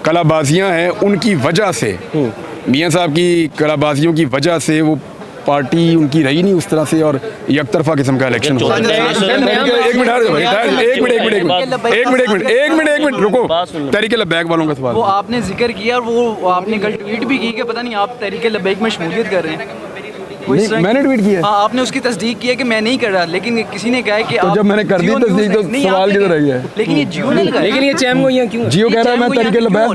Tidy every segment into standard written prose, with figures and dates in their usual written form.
कलाबाजियाँ हैं, उनकी वजह से मियाँ साहब की कलाबाजियों की वजह से वो पार्टी उनकी रही नहीं उस तरह से, और एक तरफा किस्म का इलेक्शन हो। एक मिनट रुको, तहरीक लब्बैक वालों का सवाल। वो आपने जिक्र किया और वो आपने कल ट्वीट भी की कि पता नहीं आप तहरीक लब्बैक में शमूलियत कर रहे हैं। मैंने ट्वीट किया। हाँ, आपने उसकी तस्दीक की है कि मैं नहीं कर रहा, लेकिन किसी ने कहा है कि तो जब मैंने कर दी तस्दीक तो सवाल किधर रह गया? लेकिन ये जियो ने लगाया। लेकिन ये चैम गोइयां क्यों? जियो कह रहा है मैं तहरीक लब्बैक,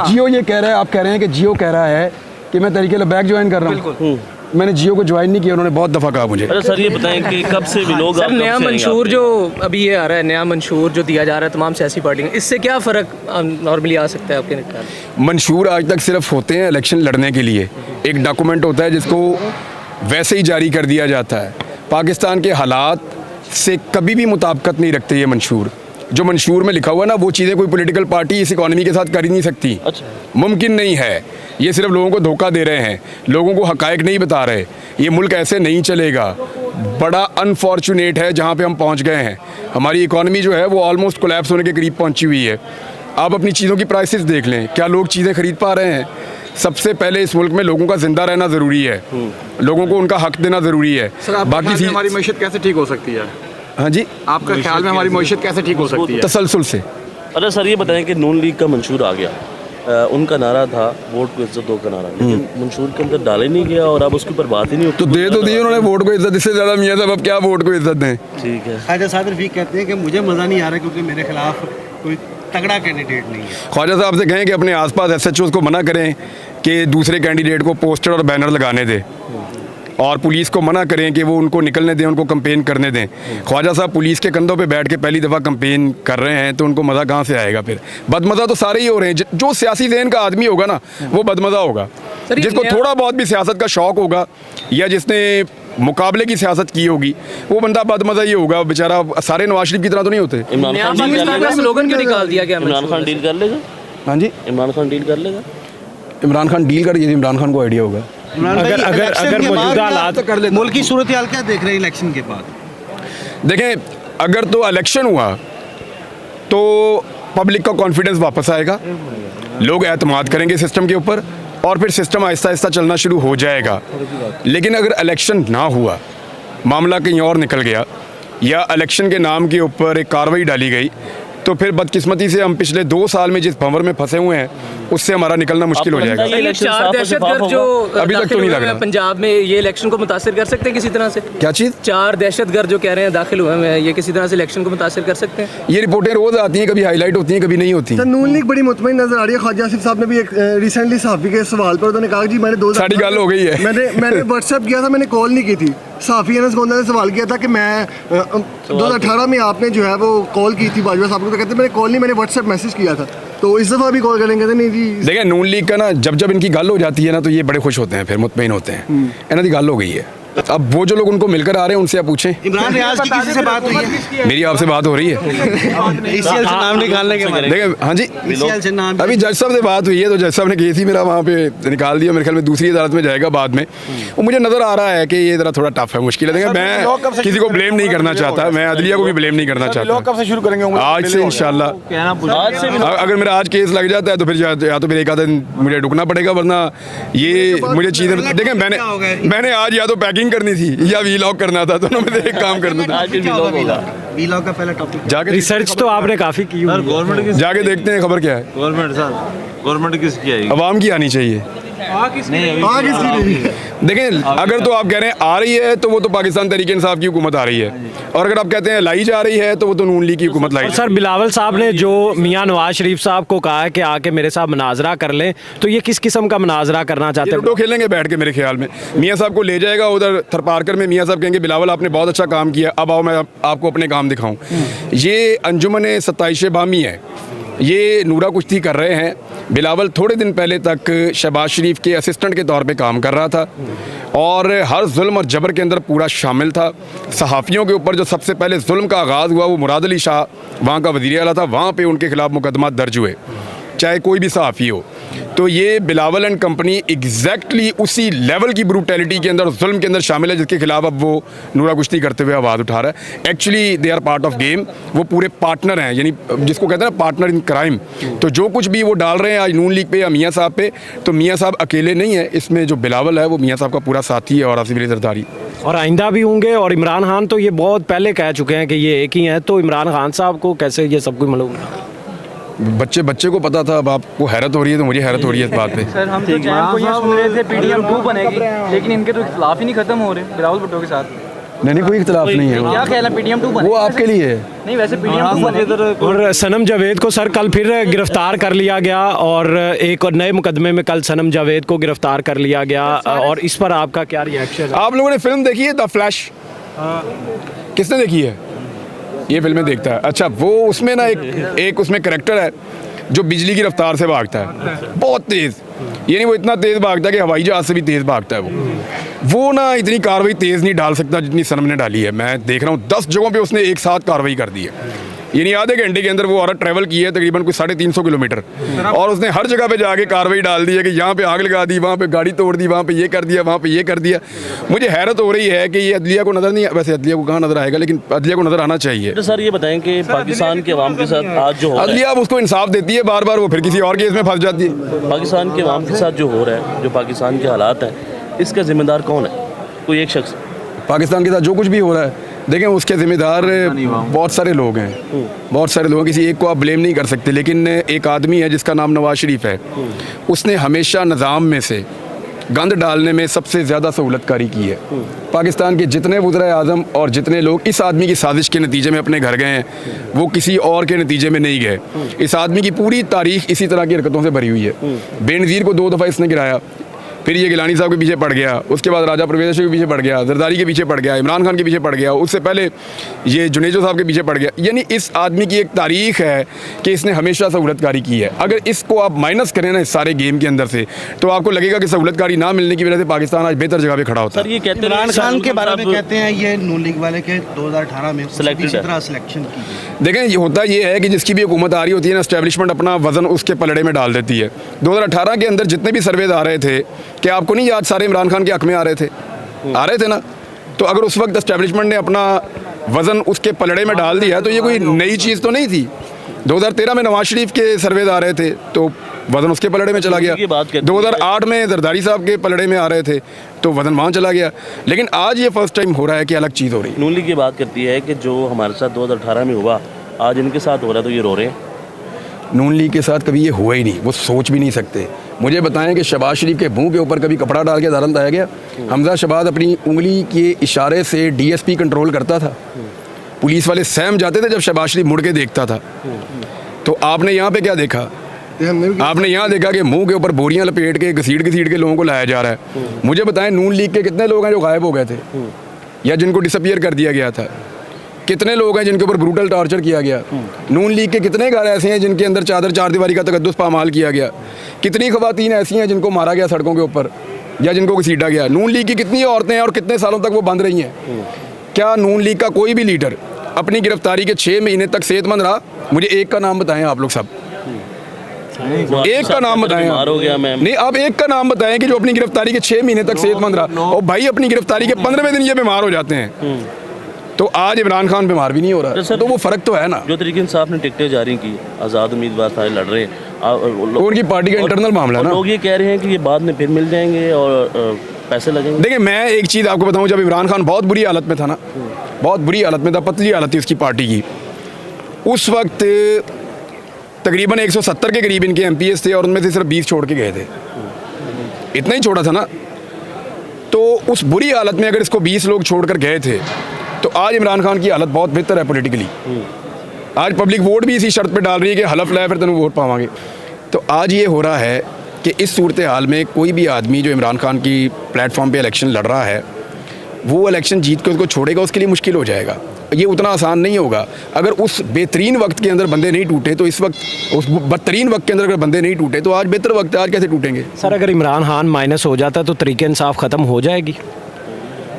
जियो ये कह रहा है, आप कह रहे हैं कि जियो कह रहा है कि मैं तहरीक लब्बैक ज्वाइन कर रहा हूँ। मैंने जियो को ज्वाइन नहीं किया, उन्होंने बहुत दफ़ा कहा मुझे। अरे सर ये बताएं कि कब से भी लोग सर नया मंशूर जो अभी ये आ रहा है, नया मंशूर जो दिया जा रहा है तमाम सियासी पार्टियों, इससे क्या फ़र्क नॉर्मली आ सकता है आपके ख्याल? मंशूर आज तक सिर्फ होते हैं इलेक्शन लड़ने के लिए, एक डॉक्यूमेंट होता है जिसको वैसे ही जारी कर दिया जाता है। पाकिस्तान के हालात से कभी भी मुताबिकत नहीं रखते ये मंशूर। जो मंशूर में लिखा हुआ ना, वो चीज़ें कोई पॉलिटिकल पार्टी इस इकॉनमी के साथ कर ही नहीं सकती। मुमकिन नहीं है। ये सिर्फ लोगों को धोखा दे रहे हैं, लोगों को हकायक नहीं बता रहे। ये मुल्क ऐसे नहीं चलेगा। बड़ा अनफॉर्चुनेट है जहाँ पे हम पहुँच गए हैं। हमारी इकॉनमी जो है वो ऑलमोस्ट कोलैप्स होने के करीब पहुँची हुई है। आप अपनी चीज़ों की प्राइसेस देख लें, क्या लोग चीज़ें खरीद पा रहे हैं? सबसे पहले इस मुल्क में लोगों का जिंदा रहना ज़रूरी है, लोगों को उनका हक देना ज़रूरी है। बाकी हमारी मईशत कैसे ठीक हो सकती है? हाँ जी, आपका ख्याल में हमारी मईशत कैसे ठीक हो सकती है? तसलसल से। अरे सर ये बताएं कि नून लीग का मंशूर आ गया, उनका नारा था वोट को इज्जत दो का नारा, लेकिन मंशूर के अंदर डाले नहीं गया और अब उसके ऊपर बात ही नहीं होती। तो दे तो दी उन्होंने वोट को इज्जत, इससे ज़्यादा मियाँ साहब अब क्या वोट को इज्जत दें? ठीक है। ख्वाजा साहब रफीक कहते हैं कि मुझे मज़ा नहीं आ रहा क्योंकि मेरे खिलाफ कोई तगड़ा कैंडिडेट नहीं है। ख्वाजा साहब से कहें कि अपने आसपास SHOs को मना करें कि दूसरे कैंडिडेट को पोस्टर और बैनर लगाने दें, और पुलिस को मना करें कि वो उनको निकलने दें, उनको कंपेन करने दें। ख्वाजा साहब पुलिस के कंधों पे बैठ के पहली दफ़ा कंपेन कर रहे हैं, तो उनको मज़ा कहाँ से आएगा? फिर बदमज़ा तो सारे ही हो रहे हैं। जो सियासी ज़हन का आदमी होगा ना, वो बदमज़ा होगा। जिसको थोड़ा बहुत भी सियासत का शौक़ होगा या जिसने मुकाबले की सियासत की होगी, वो बंदा बदमज़ा ही होगा बेचारा। सारे नवाज शरीफ की तरह तो नहीं होते। इमरान खान स्लोगन क्यों निकाल दिया गया? इमरान खान डील कर लेगा? हाँ जी, इमरान खान डील कर लेगा? इमरान खान डील कर, ये इमरान खान को आइडिया होगा। अगर मौजूदा हालात कर ले, मुल्क की सूरत हाल क्या देख रहे हैं इलेक्शन के बाद? देखें, अगर तो इलेक्शन हुआ तो पब्लिक का कॉन्फिडेंस वापस आएगा, लोग एतमाद करेंगे सिस्टम के ऊपर, और फिर सिस्टम आहिस्ता आहिस्ता चलना शुरू हो जाएगा। लेकिन अगर इलेक्शन ना हुआ, मामला कहीं और निकल गया, या इलेक्शन के नाम के ऊपर एक कार्रवाई डाली गई, तो फिर बदकिस्मती से हम पिछले 2 साल में जिस भंवर में फंसे हुए हैं, उससे हमारा निकलना मुश्किल हो जाएगा। 4 दहशतगर्द जो अभी तक तो नहीं लग रहा पंजाब में, ये इलेक्शन को मुतासिर कर सकते हैं किसी तरह से? क्या चीज़? 4 दहशतगर्द जो कह रहे हैं दाखिल हुए हैं, ये किसी तरह से इलेक्शन को मुतासिर कर सकते हैं? ये रिपोर्टें रोज़ आती हैं, कभी हाईलाइट होती हैं, कभी नहीं होती। नून लीग बड़ी मुतमईन नजर आ रही है। ख्वाजा आसिफ साहब ने भी एक रिसेंटली सहाफ़ी के सवाल पर उन्होंने कहा कि जी मैंने 2000 सारी गल हो गई है। मैंने व्हाट्सएप किया था, मैंने कॉल नहीं की थी। सहाफ़ी अनस गोंदा ने सवाल किया था कि मैं 2018 में आपने जो है वो कॉल की थी बाजवा साहब को, तो कहते मैंने कॉल नहीं, मैंने व्हाट्सएप मैसेज किया था। तो इस दफ़ा भी कॉल करेंगे? नहीं जी। देखिए, नून लीग का ना जब इनकी गल हो जाती है ना, तो ये बड़े खुश होते हैं, फिर मुतमईन होते हैं। इन्हों की गल हो गई है। अब वो जो लोग उनको मिलकर आ रहे हैं, उनसे आप पूछें। इमरान रियाज की किसी से बात हुई है? मेरी आपसे बात हो रही है। ECL से नाम निकालने के बारे में? देखिए, हाँ जी, ECL से नाम अभी जज साहब से बात हुई है, तो जज साहब ने केस ही मेरा वहाँ पे निकाल दिया। मेरे ख्याल में दूसरी अदालत में जाएगा बाद में। वो मुझे नज़र आ रहा है कि ये ज़रा थोड़ा टफ है, मुश्किल है। देखिए, मैं किसी को ब्लेम नहीं करना चाहता, मैं अदलिया को भी ब्लेम नहीं करना चाहता। कब से शुरू करेंगे? आज से इंशाल्लाह। अगर मेरा आज केस लग जाता है तो फिर या तो फिर एक आधा दिन मुझे रुकना पड़ेगा, वरना ये मुझे चीज़ें देखें, मैंने आज या तो पैकिंग करनी थी या वीलॉग करना था, दोनों में से एक काम करना था। वीलॉग का पहला टॉपिक जाके रिसर्च तो आपने काफी की हुई है। गवर्नमेंट जाके देखते हैं खबर क्या है। गवर्नमेंट किसकी आएगी? अवाम की आनी चाहिए। देखें, अगर तो आप कह रहे हैं आ रही है, तो वो तो पाकिस्तान तहरीक इंसाफ की हुकूमत आ रही है, और अगर आप कहते हैं लाई जा रही है, तो वो तो नून लीग की हुकूमत लाई। सर, बिलावल साहब ने जो मियां नवाज शरीफ साहब को कहा है कि आके मेरे साथ मुनाजरा कर लें, तो ये किस किस्म का मुनाजरा करना चाहते हैं? लूडो खेलेंगे बैठ के, मेरे ख्याल में। मियाँ साहब को ले जाएगा उधर थरपारकर में, मियाँ साहब कहेंगे बिलावल आपने बहुत अच्छा काम किया, अब आओ मैं आपको अपने काम दिखाऊं। ये अंजुमन 27 बामी है, ये नूरा कुश्ती कर रहे हैं। बिलावल थोड़े दिन पहले तक शहबाज शरीफ के असिस्टेंट के तौर पे काम कर रहा था, और हर जुल्म और जबर के अंदर पूरा शामिल था। सहाफ़ियों के ऊपर जो सबसे पहले जुल्म का आगाज़ हुआ, वो मुराद अली शाह वहाँ का वज़ीर आला था, वहाँ पे उनके खिलाफ मुकदमा दर्ज हुए, चाहे कोई भी सहाफ़ी हो। तो ये बिलावल एंड कंपनी एग्जैक्टली उसी लेवल की ब्रूटैलिटी के अंदर, जुल्म के अंदर शामिल है जिसके खिलाफ अब वो नूरा कुश्ती करते हुए आवाज़ उठा रहा है। Actually they are part of game, वो पूरे पार्टनर हैं, यानी जिसको कहते हैं ना पार्टनर इन क्राइम। तो जो कुछ भी वो डाल रहे हैं आज नून लीग पे या मियाँ साहब पे, तो मियाँ साहब अकेले नहीं है इसमें, जो बिलावल है वो मियाँ साहब का पूरा साथी है और आसिफ अली जरदारी। और आइंदा भी होंगे। और इमरान खान तो ये बहुत पहले कह चुके हैं कि ये एक ही हैं, तो इमरान खान साहब को कैसे ये सब कुछ मालूम? बच्चे को पता था, अब आपको हैरत हो रही है तो मुझे हैरत हो रही है इस बात पे। सर हम तो जैम को ये सुन रहे थे PDM 2 बनेगी, लेकिन इनके तो इख्तिलाफ ही नहीं खत्म हो रहे बिलावल भुट्टो के साथ। नहीं कोई इख्तिलाफ नहीं है, क्या ख्याल है PDM 2 बनेगी? वो आपके लिए है। नहीं वैसे PDM 2 बनेगी। और सनम जावेद को सर कल फिर गिरफ्तार कर लिया गया, और एक और नए मुकदमे में कल सनम जावेद को गिरफ्तार कर लिया गया, और इस पर आपका क्या रिएक्शन है? आप लोगों ने फिल्म देखी है द फ्लैश? किसने देखी है? ये फिल्में देखता है। अच्छा, वो उसमें ना एक उसमें करेक्टर है जो बिजली की रफ्तार से भागता है, बहुत तेज़, यानी वो इतना तेज़ भागता है कि हवाई जहाज़ से भी तेज़ भागता है वो ना इतनी कार्रवाई तेज़ नहीं डाल सकता जितनी सनम ने डाली है। मैं देख रहा हूँ 10 जगहों पे उसने एक साथ कार्रवाई कर दी है, यानी आधे घंटे के अंदर वो औरत ट्रैवल की है तकरीबन कोई 350 किलोमीटर, और उसने हर जगह पे जाके कार्रवाई डाल दी है कि यहाँ पे आग लगा दी, वहाँ पे गाड़ी तोड़ दी, वहाँ पे ये कर दिया, वहाँ पे ये कर दिया। मुझे हैरत हो रही है कि ये अदलिया को नज़र नहीं, वैसे अदलिया को कहाँ नज़र आएगा, लेकिन अदलिया को नज़र आना चाहिए। तो सर ये बताएं कि पाकिस्तान के अवाम के साथ आज जो हो रहा है, अदलिया अब उसको इंसाफ देती है बार बार, वो फिर किसी और केस में फंस जाती है। पाकिस्तान के अवाम के साथ जो हो रहा है, जो पाकिस्तान के हालात हैं, इसका जिम्मेदार कौन है? कोई एक शख्स? पाकिस्तान के साथ जो कुछ भी हो रहा है, देखें उसके ज़िम्मेदार बहुत सारे लोग हैं, बहुत सारे लोग, किसी एक को आप ब्लेम नहीं कर सकते। लेकिन एक आदमी है जिसका नाम नवाज शरीफ है, उसने हमेशा निज़ाम में से गंद डालने में सबसे ज़्यादा सहूलतकारी की है। पाकिस्तान के जितने वज़ीर आज़म और जितने लोग इस आदमी की साजिश के नतीजे में अपने घर गए हैं, वो किसी और के नतीजे में नहीं गए। इस आदमी की पूरी तारीख इसी तरह की हरकतों से भरी हुई है। बेनज़ीर को 2 दफ़ा इसने गिराया, फिर ये गिलानी साहब के पीछे पड़ गया, उसके बाद राजा परवेज़ के पीछे पड़ गया, जरदारी के पीछे पड़ गया, इमरान खान के पीछे पड़ गया, उससे पहले ये जुनेजो साहब के पीछे पड़ गया। यानी इस आदमी की एक तारीख है कि इसने हमेशा सहूलतकारी की है। अगर इसको आप माइनस करें ना इस सारे गेम के अंदर से, तो आपको लगेगा कि सहूलतकारी ना मिलने की वजह से पाकिस्तान आज बेहतर जगह पर खड़ा होता है। ये कहते हैं इमरान खान के बारे में कहते हैं ये नून लीग वाले के 2018 में सिलेक्शन की। देखें, ये होता ये है कि जिसकी भी हुकूमत आ रही होती है ना, एस्टेब्लिशमेंट अपना वजन उसके पलड़े में डाल देती है। 2018 के अंदर जितने भी सर्वेज आ रहे थे, क्या आपको नहीं याद सारे इमरान खान के हक में आ रहे थे ना? तो अगर उस वक्त एस्टेब्लिशमेंट ने अपना वजन उसके पलड़े में डाल दिया तो ये कोई नई चीज़ तो नहीं थी। 2013 में नवाज शरीफ के सर्वेज आ रहे थे तो वजन उसके पलड़े में चला गया। 2008 में जरदारी साहब के पलड़े में आ रहे थे तो वजन वहाँ चला गया। लेकिन आज ये फर्स्ट टाइम हो रहा है कि अलग चीज़ हो रही है। नून लीग की बात करती है कि जो हमारे साथ 2018 में हुआ, आज इनके साथ हो रहा है, तो ये रो रहे हैं। नून लीग के साथ कभी ये हुआ ही नहीं, वो सोच भी नहीं सकते। मुझे बताएं कि शहबाज शरीफ के मुंह के ऊपर कभी कपड़ा डाल के दारन लाया गया? हमजा शहबाज अपनी उंगली के इशारे से DSP कंट्रोल करता था। पुलिस वाले सहम जाते थे जब शहबाज शरीफ मुड़ के देखता था। तो आपने यहाँ पे क्या देखा? आपने यहाँ देखा कि मुंह के ऊपर बोरियां लपेट के घसीट के लोगों को लाया जा रहा है। मुझे बताएं नून लीग के कितने लोग हैं जो गायब हो गए थे या जिनको डिसअपियर कर दिया गया था? कितने लोग हैं जिनके ऊपर ब्रूटल टॉर्चर किया गया? नून लीग के कितने घर ऐसे हैं जिनके अंदर चादर चारदीवारी का तकद्दुस पामाल किया गया? कितनी ख़वातीन ऐसी हैं जिनको मारा गया सड़कों के ऊपर या जिनको घसीटा गया? नून लीग की कितनी औरतें हैं और कितने सालों तक वो बंद रही हैं? क्या नून लीग का कोई भी लीडर अपनी गिरफ्तारी के 6 महीने तक सेहतमंद रहा? मुझे एक का नाम बताएं आप लोग सब, एक का नाम बताएं। नहीं, आप एक का नाम बताएं कि जो अपनी गिरफ्तारी के 6 महीने तक सेहतमंद रहा। और भाई अपनी गिरफ्तारी के 15वें दिन ये बीमार हो जाते हैं। तो आज इमरान खान बीमार भी नहीं हो रहा, तो वो फ़र्क तो है ना। जो तरीके से आपने टिकटें जारी की, आज़ाद उम्मीदवार सारे लड़ रहे हैं, उनकी पार्टी का इंटरनल मामला है ना। लोग ये कह रहे हैं कि ये बाद में फिर मिल जाएंगे और पैसे लगेंगे। देखिए, मैं एक चीज़ आपको बताऊं, जब इमरान खान बहुत बुरी हालत में था ना, बहुत बुरी हालत में था, पतली हालत थी उसकी पार्टी की, उस वक्त तकरीबन 170 के करीब इनके MPs थे और उनमें से सिर्फ 20 छोड़ के गए थे। इतना ही छोड़ा था ना। तो उस बुरी हालत में अगर इसको 20 लोग छोड़ कर गए थे, तो आज इमरान खान की हालत बहुत बेहतर है पॉलिटिकली। आज पब्लिक वोट भी इसी शर्त पे डाल रही है कि हलफ लाए फिर तेन वोट पावांगे। तो आज ये हो रहा है कि इस सूरत हाल में कोई भी आदमी जो इमरान खान की प्लेटफॉर्म पे इलेक्शन लड़ रहा है, वो इलेक्शन जीत के उसको छोड़ेगा, उसके लिए मुश्किल हो जाएगा। ये उतना आसान नहीं होगा। अगर उस बेहतरीन वक्त के अंदर बंदे नहीं टूटे तो इस वक्त उस बदतरीन वक्त के अंदर अगर बंदे नहीं टूटे तो आज बेहतर वक्त है, आज कैसे टूटेंगे? सर, अगर इमरान खान माइनस हो जाता तो तरीके इंसाफ ख़त्म हो जाएगी?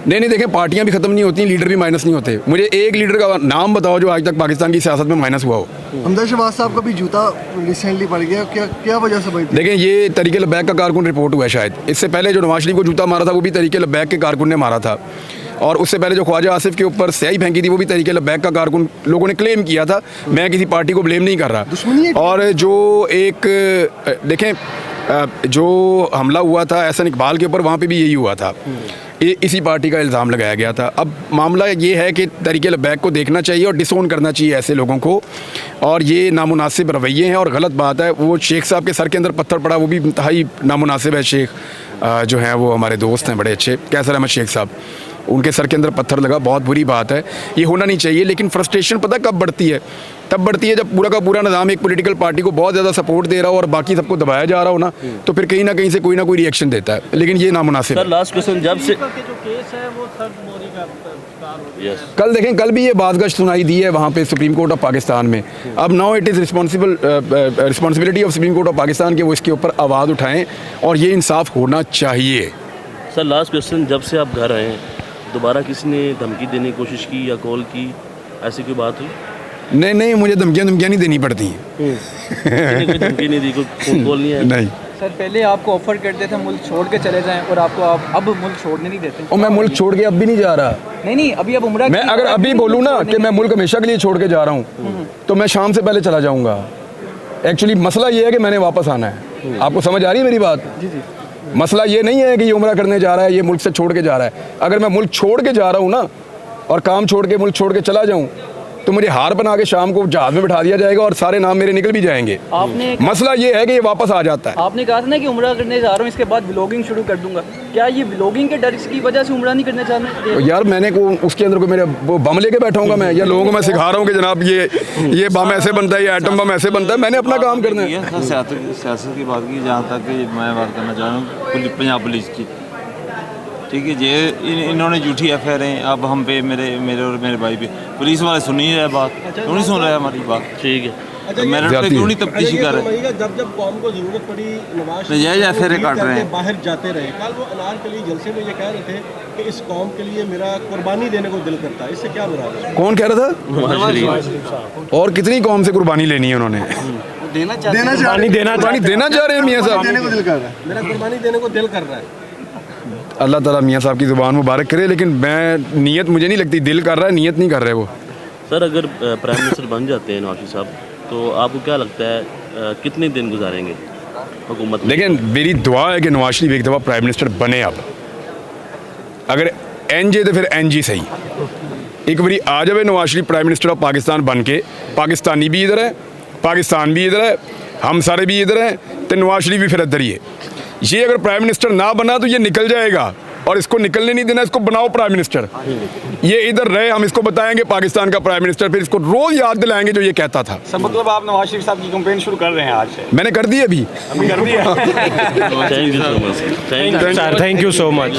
नहीं देखें, पार्टियां भी खत्म नहीं होती, लीडर भी माइनस नहीं होते। मुझे एक लीडर का नाम बताओ जो आज तक पाकिस्तान की सियासत में माइनस हुआ हो। हमजा शहबाज साहब का भी जूता रिसेंटली पड़ गया, क्या वजह से समझते हैं? देखें, ये तरीके लबैक का कारकुन रिपोर्ट हुआ है शायद। इससे पहले जो नवाज शरीफ को जूता मारा था वो भी तरीके लबैक के कारकुन ने मारा था, और उससे पहले जो ख्वाजा आसिफ के ऊपर स्याही फेंकी थी वो भी तरीके लबैक का कारकुन लोगों ने क्लेम किया था। मैं किसी पार्टी को ब्लेम नहीं कर रहा। और जो एक देखें, जो हमला हुआ था एहसन इकबाल के ऊपर, वहाँ पे भी यही हुआ था, इसी पार्टी का इल्ज़ाम लगाया गया था। अब मामला ये है कि तरीके लबैक को देखना चाहिए और डिसोन करना चाहिए ऐसे लोगों को, और ये नामुनासिब रवैये हैं और गलत बात है। वो शेख साहब के सर के अंदर पत्थर पड़ा, वो भी इंतहाई नामुनासिब है। शेख जो हैं वो हमारे दोस्त हैं बड़े अच्छे, कैसर अहमद शेख साहब, उनके सर के अंदर पत्थर लगा, बहुत बुरी बात है, ये होना नहीं चाहिए। लेकिन फ्रस्ट्रेशन पता कब बढ़ती है? तब बढ़ती है जब पूरा का पूरा निज़ाम एक पॉलिटिकल पार्टी को बहुत ज़्यादा सपोर्ट दे रहा हो और बाकी सबको दबाया जा रहा हो ना, तो फिर कहीं ना कहीं से कोई ना कोई रिएक्शन देता है। लेकिन ये नामुनासिब है। सर लास्ट क्वेश्चन, जब से कल देखें, कल भी ये बाज़गश्त सुनाई दी है वहाँ पे सुप्रीम कोर्ट ऑफ पाकिस्तान में। अब now it is responsibility of supreme court of Pakistan के वो इसके ऊपर आवाज़ उठाएं और ये इंसाफ होना चाहिए। सर लास्ट क्वेश्चन, जब से आप घर आए हैं दोबारा किसी ने धमकी देने की कोशिश की या कॉल की, ऐसी कोई बात हुई? नहीं, मुझे धमकियाँ नहीं देनी पड़ती हैं। कोई धमकी नहीं दी, कोई फोन कॉल नहीं है? नहीं सर, पहले आपको ऑफर करते थे मुल्क छोड़ के चले जाएं और आपको आप अब मुल्क छोड़ने नहीं देते। और मैं मुल्क छोड़ के अब भी नहीं जा रहा। नहीं, अभी अब उम्रा मैं अगर अभी बोलूँ ना कि मैं मुल्क हमेशा के लिए छोड़ के जा रहा हूँ तो मैं शाम से पहले चला जाऊँगा। एक्चुअली मसला ये है कि मैंने वापस आना है। आपको समझ आ रही है मेरी बात? जी। मसला ये नहीं है कि ये उम्रा करने जा रहा है, ये मुल्क से छोड़ के जा रहा है। अगर मैं मुल्क छोड़ के जा रहा हूँ ना और काम छोड़ के मुल्क छोड़ के चला जाऊँ तो मुझे हार बना के शाम को जहाज में बिठा दिया जाएगा और सारे नाम मेरे निकल भी जाएंगे। मसला ये है कि ये वापस आ जाता है। आपने कहा था ना कि उम्रा करने जा रहा हूँ, इसके बाद व्लॉगिंग शुरू कर दूंगा। क्या ये व्लॉगिंग के डर की वजह से उम्रा नहीं करना चाहते? यार मैंने को उसके अंदर को मेरे वो बम लेके बैठाऊंगा मैं, या लोगों को मैं सिखा रहा हूँ कि जनाब ये बम ऐसे बनता है, ये एटम बम ऐसे बनता है। मैंने अपना काम करना है। सियासत की बात की, जहाँ तक मैं बात करना चाह रहा हूँ पंजाब पुलिस की, ठीक है, ये इन्होंने झूठी FIR अब हम पे, मेरे और मेरे भाई पे, पुलिस वाले सुन नहीं रहे बात, क्यों नहीं सुन रहे हमारी बात? ठीक है, तो मेरिट पे क्यों नहीं तफ्तीश कर रहे? जब कौम को जरूरत पड़ी नवाज तो यही FIR काट रहे हैं, बाहर जाते रहे। कल वो अनारकली जलसे में ये कह रहे थे कि इस कौम के लिए मेरा कुर्बानी देने को दिल करता है। इससे क्या मुराद है? कौन कह रहा था? और कितनी कौम से कुर्बानी लेनी है उन्होंने? देना चाह रहे हैं मियाँ साहब। मेरा कुर्बानी देने को दिल कर रहा है। अल्लाह ताला मियाँ साहब की ज़ुबान मुबारक करे, लेकिन मैं नियत मुझे नहीं लगती, दिल कर रहा है, नियत नहीं कर रहे वो। सर अगर प्राइम मिनिस्टर बन जाते हैं नवाज शरीफ साहब, तो आपको क्या लगता है कितने दिन गुजारेंगे हुकूमत में? लेकिन मेरी दुआ है कि नवाज शरीफ एक दफ़ा प्राइम मिनिस्टर बने। अब अगर NJ तो फिर NG सही, एक बारी आ जाए Nawaz Sharif prime minister of Pakistan बन के, पाकिस्तानी भी इधर है, पाकिस्तान भी इधर है, हम सारे भी इधर हैं, तो नवाज शरीफ भी फिर इधर ही है। ये अगर प्राइम मिनिस्टर ना बना तो ये निकल जाएगा, और इसको निकलने नहीं देना, इसको बनाओ प्राइम मिनिस्टर। ये इधर रहे, हम इसको बताएंगे पाकिस्तान का प्राइम मिनिस्टर, फिर इसको रोज याद दिलाएंगे जो ये कहता था। सब मतलब आप नवाज शरीफ साहब की कंपेन शुरू कर रहे हैं आज से? मैंने कर दी अभी कर दिया। Thank you so much. Sir, thank you so much.